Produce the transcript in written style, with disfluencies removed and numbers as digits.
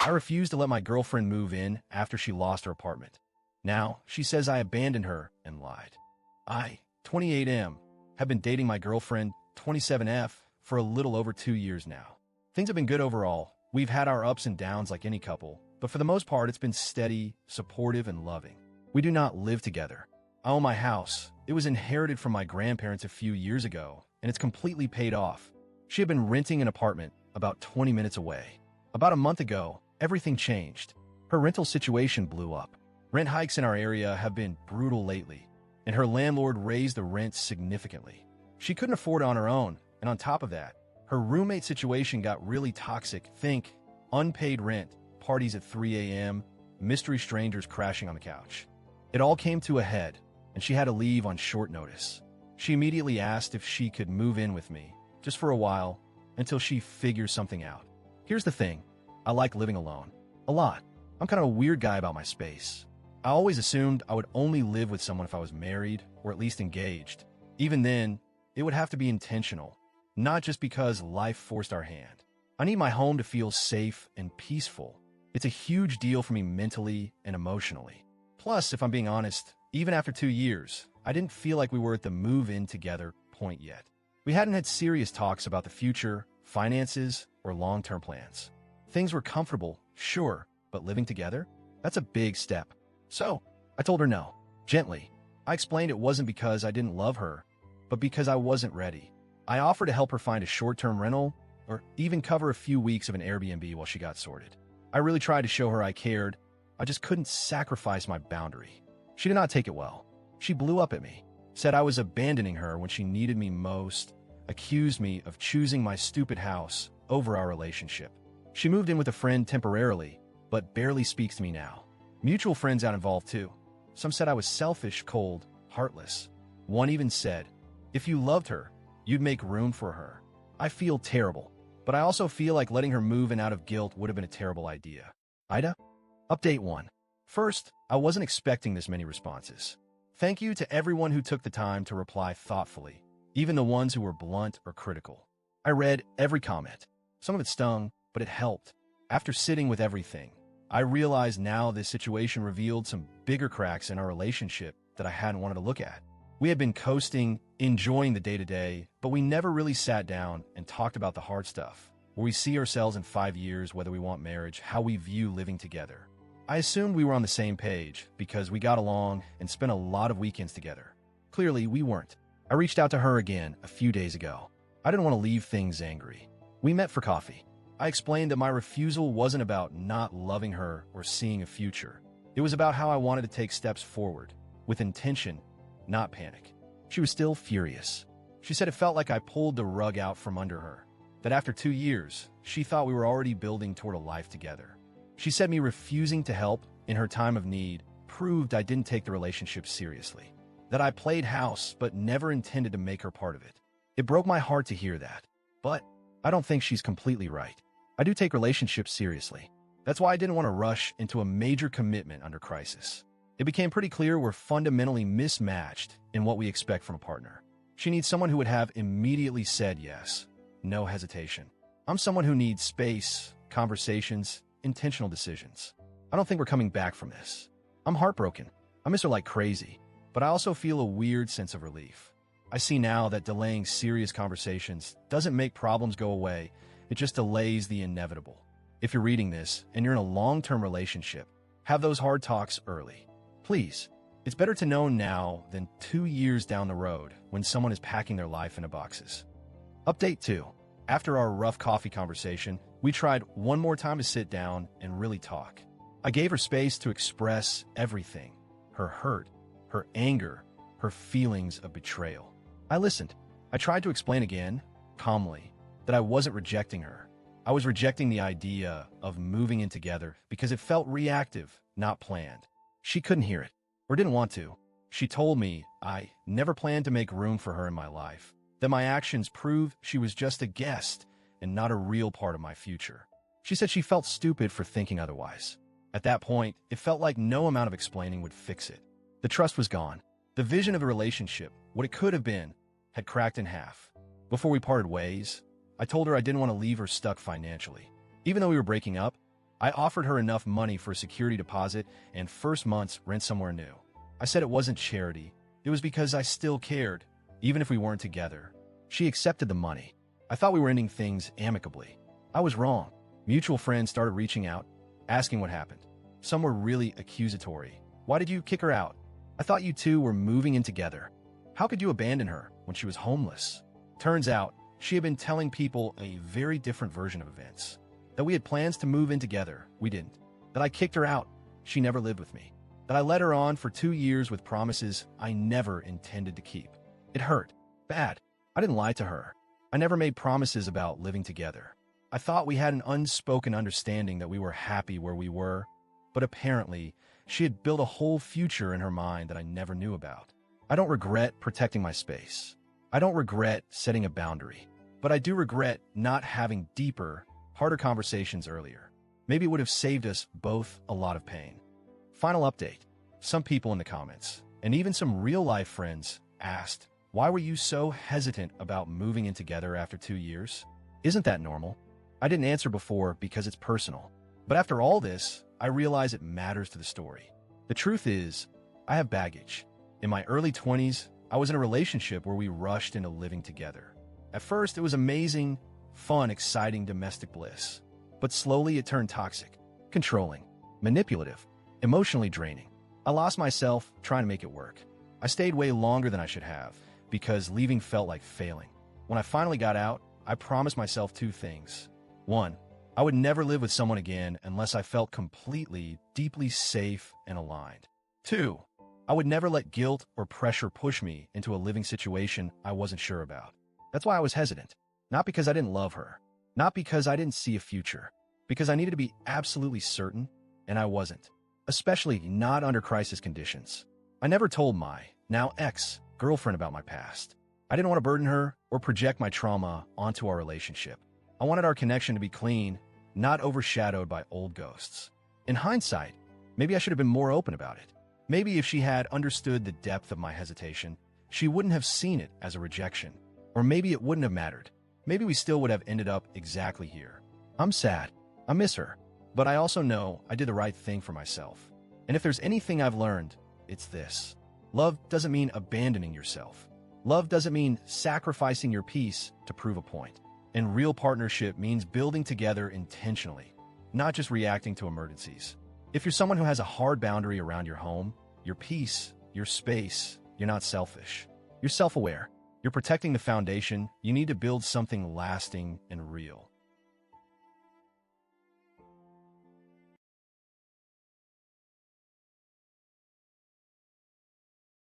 I refused to let my girlfriend move in after she lost her apartment. Now, she says I abandoned her and lied. I, 28M, have been dating my girlfriend, 27F, for a little over 2 years now. Things have been good overall. We've had our ups and downs like any couple, but for the most part, it's been steady, supportive, and loving. We do not live together. I own my house. It was inherited from my grandparents a few years ago, and it's completely paid off. She had been renting an apartment about 20 minutes away. About a month ago, everything changed. Her rental situation blew up. Rent hikes in our area have been brutal lately, and her landlord raised the rent significantly. She couldn't afford it on her own, and on top of that, her roommate situation got really toxic. Think unpaid rent, parties at 3 a.m., mystery strangers crashing on the couch. It all came to a head, and she had to leave on short notice. She immediately asked if she could move in with me, just for a while, until she figures something out. Here's the thing. I like living alone. A lot. I'm kind of a weird guy about my space. I always assumed I would only live with someone if I was married, or at least engaged. Even then, it would have to be intentional, not just because life forced our hand. I need my home to feel safe and peaceful. It's a huge deal for me mentally and emotionally. Plus, if I'm being honest, even after 2 years, I didn't feel like we were at the move-in together point yet. We hadn't had serious talks about the future, finances, or long-term plans. Things were comfortable, sure, but living together? That's a big step. So, I told her no, gently. I explained it wasn't because I didn't love her, but because I wasn't ready. I offered to help her find a short-term rental, or even cover a few weeks of an Airbnb while she got sorted. I really tried to show her I cared. I just couldn't sacrifice my boundary. She did not take it well. She blew up at me, said I was abandoning her when she needed me most, accused me of choosing my stupid house over our relationship. She moved in with a friend temporarily, but barely speaks to me now. Mutual friends got involved too. Some said I was selfish, cold, heartless. One even said, if you loved her, you'd make room for her. I feel terrible, but I also feel like letting her move in out of guilt would have been a terrible idea. Ida? Update 1. First, I wasn't expecting this many responses. Thank you to everyone who took the time to reply thoughtfully, even the ones who were blunt or critical. I read every comment. Some of it stung, but it helped. After sitting with everything, I realized now this situation revealed some bigger cracks in our relationship that I hadn't wanted to look at. We had been coasting, enjoying the day-to-day, but we never really sat down and talked about the hard stuff, where we see ourselves in 5 years, whether we want marriage, how we view living together. I assumed we were on the same page because we got along and spent a lot of weekends together. Clearly, we weren't. I reached out to her again a few days ago. I didn't want to leave things angry. We met for coffee. I explained that my refusal wasn't about not loving her or seeing a future. It was about how I wanted to take steps forward, with intention, not panic. She was still furious. She said it felt like I pulled the rug out from under her, that after 2 years, she thought we were already building toward a life together. She said me refusing to help in her time of need proved I didn't take the relationship seriously, that I played house but never intended to make her part of it. It broke my heart to hear that, but I don't think she's completely right. I do take relationships seriously. That's why I didn't want to rush into a major commitment under crisis. It became pretty clear we're fundamentally mismatched in what we expect from a partner. She needs someone who would have immediately said yes, no hesitation. I'm someone who needs space, conversations, intentional decisions. I don't think we're coming back from this. I'm heartbroken. I miss her like crazy, but I also feel a weird sense of relief. I see now that delaying serious conversations doesn't make problems go away. It just delays the inevitable. If you're reading this and you're in a long-term relationship, have those hard talks early. Please, it's better to know now than 2 years down the road when someone is packing their life into boxes. Update 2. After our rough coffee conversation, we tried one more time to sit down and really talk. I gave her space to express everything, her hurt, her anger, her feelings of betrayal. I listened. I tried to explain again, calmly, that I wasn't rejecting her. I was rejecting the idea of moving in together because it felt reactive, not planned. She couldn't hear it, or didn't want to. She told me I never planned to make room for her in my life, that my actions prove she was just a guest and not a real part of my future. She said she felt stupid for thinking otherwise. At that point, it felt like no amount of explaining would fix it. The trust was gone. The vision of the relationship, what it could have been, had cracked in half. Before we parted ways, I told her I didn't want to leave her stuck financially. Even though we were breaking up, I offered her enough money for a security deposit and first month's rent somewhere new. I said it wasn't charity. It was because I still cared, even if we weren't together. She accepted the money. I thought we were ending things amicably. I was wrong. Mutual friends started reaching out, asking what happened. Some were really accusatory. Why did you kick her out? I thought you two were moving in together. How could you abandon her when she was homeless? Turns out, she had been telling people a very different version of events. That we had plans to move in together. We didn't. That I kicked her out. She never lived with me. That I led her on for 2 years with promises I never intended to keep. It hurt. Bad. I didn't lie to her. I never made promises about living together. I thought we had an unspoken understanding that we were happy where we were, but apparently, she had built a whole future in her mind that I never knew about. I don't regret protecting my space. I don't regret setting a boundary, but I do regret not having deeper, harder conversations earlier. Maybe it would have saved us both a lot of pain. Final update. Some people in the comments, and even some real-life friends, asked, why were you so hesitant about moving in together after 2 years? Isn't that normal? I didn't answer before because it's personal. But after all this, I realize it matters to the story. The truth is, I have baggage. In my early 20s, I was in a relationship where we rushed into living together. At first, it was amazing, fun, exciting domestic bliss. But slowly it turned toxic, controlling, manipulative, emotionally draining. I lost myself trying to make it work. I stayed way longer than I should have because leaving felt like failing. When I finally got out, I promised myself 2 things. 1, I would never live with someone again unless I felt completely, deeply safe and aligned. 2, I would never let guilt or pressure push me into a living situation I wasn't sure about. That's why I was hesitant. Not because I didn't love her. Not because I didn't see a future. Because I needed to be absolutely certain, and I wasn't. Especially not under crisis conditions. I never told my, now ex-girlfriend about my past. I didn't want to burden her or project my trauma onto our relationship. I wanted our connection to be clean, not overshadowed by old ghosts. In hindsight, maybe I should have been more open about it. Maybe if she had understood the depth of my hesitation, she wouldn't have seen it as a rejection. Or maybe it wouldn't have mattered. Maybe we still would have ended up exactly here. I'm sad. I miss her. But I also know I did the right thing for myself. And if there's anything I've learned, it's this. Love doesn't mean abandoning yourself. Love doesn't mean sacrificing your peace to prove a point. And real partnership means building together intentionally, not just reacting to emergencies. If you're someone who has a hard boundary around your home, your peace, your space, you're not selfish. You're self-aware. You're protecting the foundation. You need to build something lasting and real.